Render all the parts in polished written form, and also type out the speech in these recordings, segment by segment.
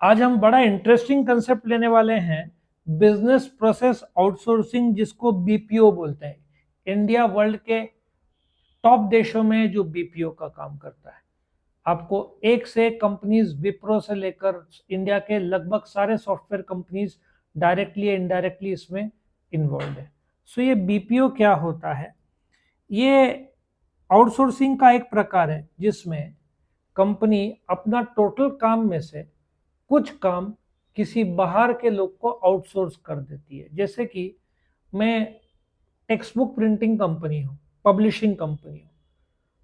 आज हम बड़ा इंटरेस्टिंग कंसेप्ट लेने वाले हैं, बिजनेस प्रोसेस आउटसोर्सिंग, जिसको बीपीओ बोलते हैं। इंडिया वर्ल्ड के टॉप देशों में जो बीपीओ का काम करता है। आपको एक से एक कंपनीज, विप्रो से लेकर इंडिया के लगभग सारे सॉफ्टवेयर कंपनीज डायरेक्टली या इनडायरेक्टली इसमें इन्वॉल्व है। सो ये बीपीओ क्या होता है? ये आउटसोर्सिंग का एक प्रकार है जिसमें कंपनी अपना टोटल काम में से कुछ काम किसी बाहर के लोग को आउटसोर्स कर देती है। जैसे कि मैं टेक्स्ट बुक प्रिंटिंग कंपनी हूँ, पब्लिशिंग कंपनी हूँ,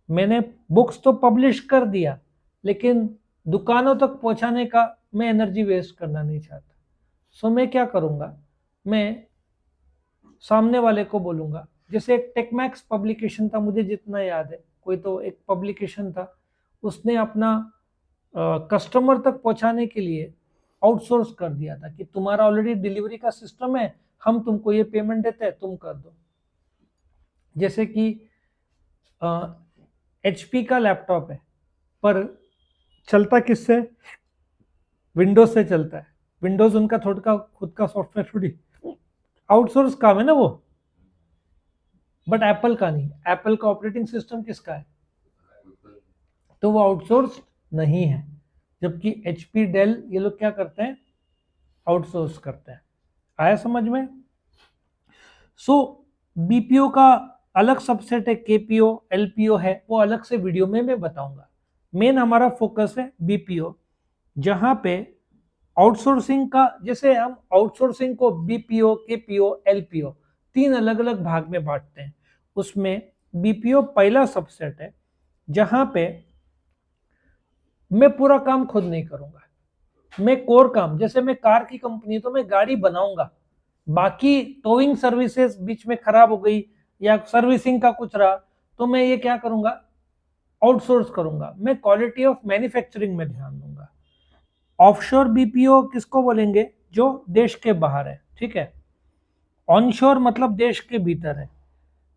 मैंने बुक्स तो पब्लिश कर दिया, लेकिन दुकानों तक पहुंचाने का मैं एनर्जी वेस्ट करना नहीं चाहता। सो मैं क्या करूँगा, मैं सामने वाले को बोलूँगा। जैसे एक टेकमैक्स पब्लिकेशन था, मुझे जितना याद है, कोई तो एक पब्लिकेशन था, उसने अपना कस्टमर तक पहुंचाने के लिए आउटसोर्स कर दिया था कि तुम्हारा ऑलरेडी डिलीवरी का सिस्टम है, हम तुमको ये पेमेंट देते हैं, तुम कर दो। जैसे कि HP का लैपटॉप है, पर चलता किससे? विंडोज से चलता है। विंडोज उनका खुद का सॉफ्टवेयर थोड़ी, आउटसोर्स काम है ना वो। बट एप्पल का नहीं, एप्पल का ऑपरेटिंग सिस्टम किसका है? तो वो आउटसोर्स नहीं है। जबकि HP, डेल, ये लोग क्या करते हैं? आउटसोर्स करते हैं। आया समझ में? सो बीपीओ का अलग सबसेट है, केपीओ, एलपीओ है, वो अलग से वीडियो में मैं बताऊंगा। मेन हमारा फोकस है बीपीओ, जहां पे आउटसोर्सिंग का, जैसे हम आउटसोर्सिंग को बीपीओ, केपीओ, एलपीओ तीन अलग अलग भाग में बांटते हैं। उसमें बीपीओ पहला सबसेट है, जहां पे मैं पूरा काम खुद नहीं करूंगा। मैं कोर काम, जैसे मैं कार की कंपनी तो मैं गाड़ी बनाऊंगा, बाकी टोइंग सर्विसेज बीच में खराब हो गई या सर्विसिंग का कुछ रहा तो मैं ये क्या करूंगा, आउटसोर्स करूंगा। मैं क्वालिटी ऑफ मैन्युफैक्चरिंग में ध्यान दूंगा। ऑफशोर बीपीओ किसको बोलेंगे? जो देश के बाहर है, ठीक है। ऑनशोर मतलब देश के भीतर है।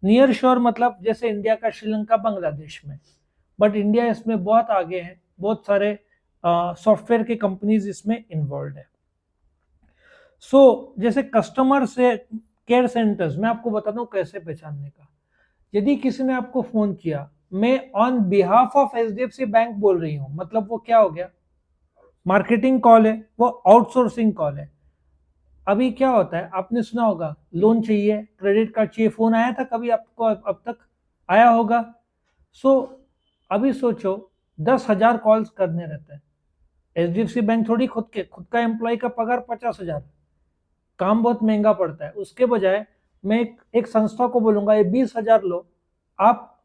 नियर शोर मतलब जैसे इंडिया का श्रीलंका, बांग्लादेश में। बट इंडिया इसमें बहुत आगे है, बहुत सारे सॉफ्टवेयर की कंपनीज इसमें इन्वॉल्व है। जैसे कस्टमर से केयर सेंटर्स, मैं आपको बताता हूँ कैसे पहचानने का। यदि किसी ने आपको फोन किया, मैं on behalf of HDFC bank बोल रही हूँ, मतलब वो क्या हो गया? मार्केटिंग कॉल है, वो आउटसोर्सिंग कॉल है। अभी क्या होता है, आपने सुना होगा, लोन चाहिए, क्रेडिट कार्ड चाहिए, फोन आया था कभी आपको? अब तक आया होगा। सो अभी सोचो, 10,000 कॉल्स करने रहते हैं। HDFC बैंक थोड़ी खुद का एम्प्लॉय का पगार 50,000, काम बहुत महंगा पड़ता है। उसके बजाय मैं एक संस्था को बोलूंगा, ये 20,000 लो, आप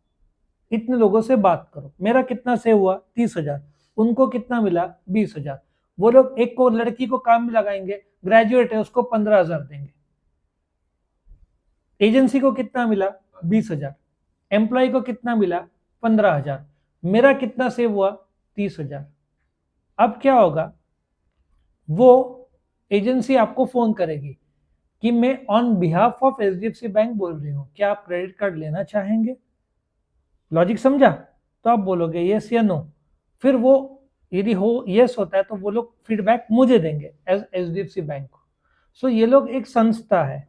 इतने लोगों से बात करो। मेरा कितना सेव हुआ? 30,000। उनको कितना मिला? 20,000। वो लोग एक को, लड़की को काम में लगाएंगे, ग्रेजुएट है, उसको 15,000 देंगे। एजेंसी को कितना मिला? 20,000। एम्प्लॉय को कितना मिला? 15,000। मेरा कितना सेव हुआ? 30,000। अब क्या होगा, वो एजेंसी आपको फोन करेगी कि मैं on behalf of HDFC bank बोल रही हूँ, क्या आप क्रेडिट कार्ड लेना चाहेंगे? लॉजिक समझा? तो आप बोलोगे यस या नो। फिर वो, यदि हो यस होता है तो वो लोग फीडबैक मुझे देंगे एज HDFC बैंक को। ये लोग एक संस्था है।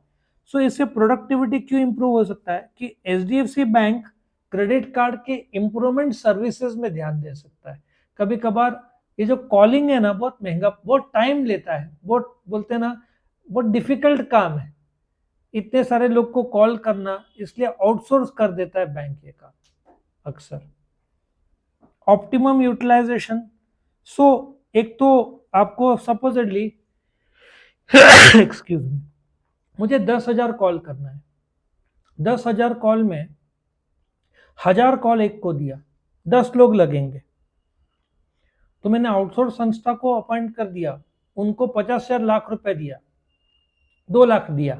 इससे प्रोडक्टिविटी क्यों इंप्रूव हो सकता है कि HDFC बैंक क्रेडिट कार्ड के इंप्रूवमेंट सर्विसेज में ध्यान दे सकता है। कभी कभार ये जो कॉलिंग है ना, बहुत महंगा, बहुत टाइम लेता है, बहुत बोलते हैं ना, बहुत डिफिकल्ट काम है इतने सारे लोग को कॉल करना, इसलिए आउटसोर्स कर देता है बैंक ये काम अक्सर। Optimum utilisation. एक तो आपको सपोजिटली एक्सक्यूज मी, मुझे 10,000 कॉल करना है। 10,000 कॉल में 1,000 कॉल एक को दिया, 10 लोग लगेंगे। तो मैंने आउटसोर्स संस्था को अपॉइंट कर दिया, उनको 50,000 लाख रुपए दिया, 2 लाख दिया।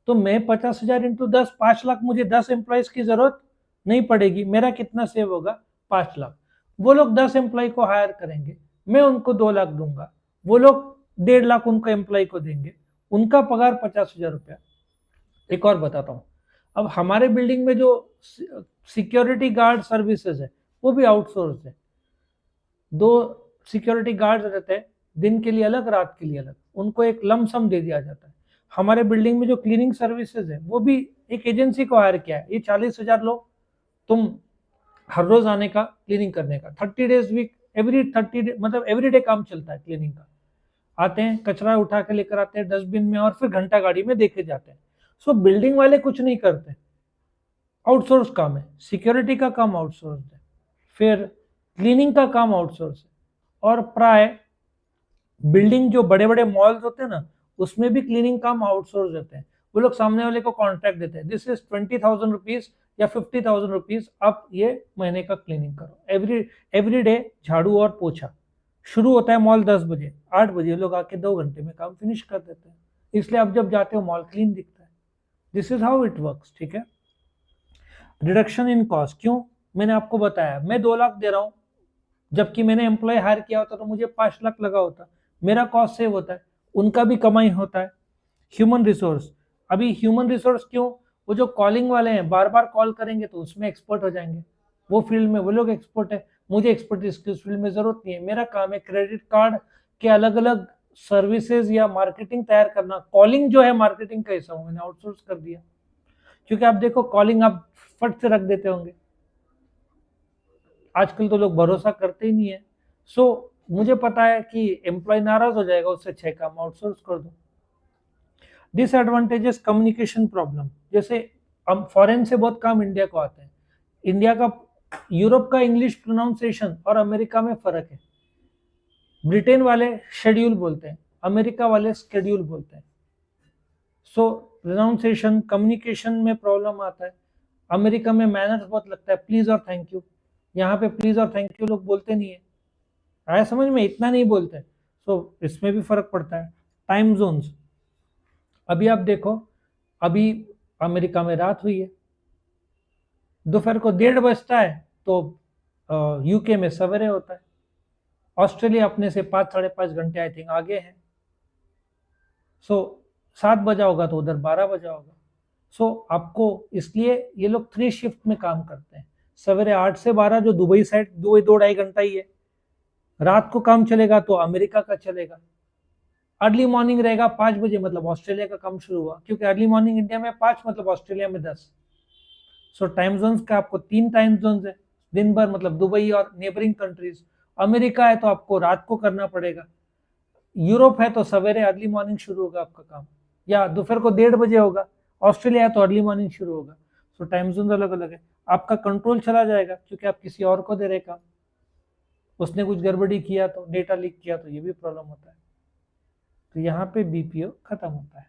तो मैं 50,000 इंटू 10, 5 लाख, मुझे 10 एम्प्लॉयज की जरूरत नहीं पड़ेगी। मेरा कितना सेव होगा? 5 लाख। वो लोग 10 एम्प्लॉय को हायर करेंगे, मैं उनको 2 लाख दूंगा, वो लोग 1.5 लाख उनको एम्प्लॉय को देंगे, उनका पगार 50,000 रुपया। एक और बताता हूँ, अब हमारे बिल्डिंग में जो सिक्योरिटी गार्ड सर्विसेज है वो भी आउटसोर्स है। 2 सिक्योरिटी गार्ड रहते हैं, दिन के लिए अलग, रात के लिए अलग, उनको एक लमसम दे दिया जाता है। हमारे बिल्डिंग में जो क्लीनिंग सर्विसेज है वो भी एक एजेंसी को हायर किया है। ये 40,000 लोग, तुम हर रोज आने का, क्लीनिंग करने का, 30 डेज वीक, एवरी 30 डे, मतलब एवरी डे काम चलता है क्लीनिंग का। आते हैं, कचरा उठा के लेकर आते हैं डस्टबिन में, और फिर घंटा गाड़ी में देके जाते हैं। सो बिल्डिंग वाले कुछ नहीं करते, आउटसोर्स काम है। सिक्योरिटी का काम आउटसोर्स है, फिर क्लीनिंग का काम आउटसोर्स है। और प्राय बिल्डिंग जो बड़े बड़े मॉल्स होते हैं ना, उसमें भी क्लीनिंग काम आउटसोर्स रहते हैं। वो लोग सामने वाले को कॉन्ट्रैक्ट देते हैं, दिस इज 20,000 रुपीज या 50,000 रुपीज, आप ये महीने का क्लीनिंग करो। एवरी डे झाड़ू और पोछा। शुरू होता है मॉल 10 बजे, 8 बजे लोग आके 2 घंटे में काम फिनिश कर देते हैं। इसलिए आप जब जाते हो मॉल क्लीन दिखता है। This is how it works, ठीक है। रिडक्शन इन कॉस्ट, क्यों? मैंने आपको बताया, मैं 2 लाख दे रहा हूं, जबकि मैंने एम्प्लॉय हायर किया होता तो मुझे 5 लाख लगा होता। मेरा कॉस्ट सेव होता है, उनका भी कमाई होता है। ह्यूमन रिसोर्स, अभी ह्यूमन रिसोर्स क्यों? वो जो कॉलिंग वाले हैं, बार बार कॉल करेंगे तो उसमें एक्सपर्ट हो जाएंगे, वो फील्ड में वो लोग एक्सपर्ट है। मुझे एक्सपर्टीज की उस फील्ड में जरूरत नहीं है। मेरा काम है क्रेडिट कार्ड के अलग अलग सर्विसेज या मार्केटिंग तैयार करना। कॉलिंग जो है मार्केटिंग का हिस्सा, मैंने आउटसोर्स कर दिया। क्योंकि आप देखो, कॉलिंग आप फट से रख देते होंगे, आजकल तो लोग भरोसा करते ही नहीं है। सो मुझे पता है कि एम्प्लॉय नाराज हो जाएगा, उससे 6 काम आउटसोर्स कर दो। डिसएडवांटेजेस, कम्युनिकेशन प्रॉब्लम, जैसे अब फॉरेन से बहुत काम इंडिया को आते हैं। इंडिया का, यूरोप का इंग्लिश प्रोनाउंसिएशन और अमेरिका में फर्क है। ब्रिटेन वाले शेड्यूल बोलते हैं, अमेरिका वाले स्केड्यूल बोलते हैं। सो प्रोनाउंसिएशन, कम्युनिकेशन में प्रॉब्लम आता है। अमेरिका में मैनर्स बहुत लगता है, प्लीज और थैंक यू। यहाँ पे प्लीज और थैंक यू लोग बोलते नहीं है, आया समझ में? इतना नहीं बोलते। सो इसमें भी फर्क पड़ता है। टाइम जोन्स, अभी आप देखो, अभी अमेरिका में रात हुई है, दोपहर को 1:30 बजता है, तो यूके में सवेरे होता है। ऑस्ट्रेलिया अपने से 5-5.5 घंटे आई थिंक आगे है। सो 7 बजा होगा तो उधर 12 बजा होगा। सो आपको, इसलिए ये लोग 3 शिफ्ट में काम करते हैं। सवेरे 8 से 12 जो दुबई साइड 2-2.5 घंटा ही है। रात को काम चलेगा तो अमेरिका का चलेगा। अर्ली मॉर्निंग रहेगा 5 बजे, मतलब ऑस्ट्रेलिया का काम शुरू हुआ, क्योंकि अर्ली मॉर्निंग इंडिया में 5, मतलब ऑस्ट्रेलिया में 10। सो टाइम जोन्स का आपको 3 टाइम जोन्स है दिन भर, मतलब दुबई और नेबरिंग कंट्रीज। अमेरिका है तो आपको रात को करना पड़ेगा। यूरोप है तो सवेरे अर्ली मॉर्निंग शुरू होगा आपका काम, या दोपहर को 1:30 बजे होगा। ऑस्ट्रेलिया है तो अर्ली मॉर्निंग शुरू होगा। सो टाइम जोन अलग अलग है। आपका कंट्रोल चला जाएगा, क्योंकि आप किसी और को दे रहे काम, उसने कुछ गड़बड़ी किया तो, डेटा लीक किया तो ये भी प्रॉब्लम होता है। तो यहाँ पे बीपीओ खत्म होता है।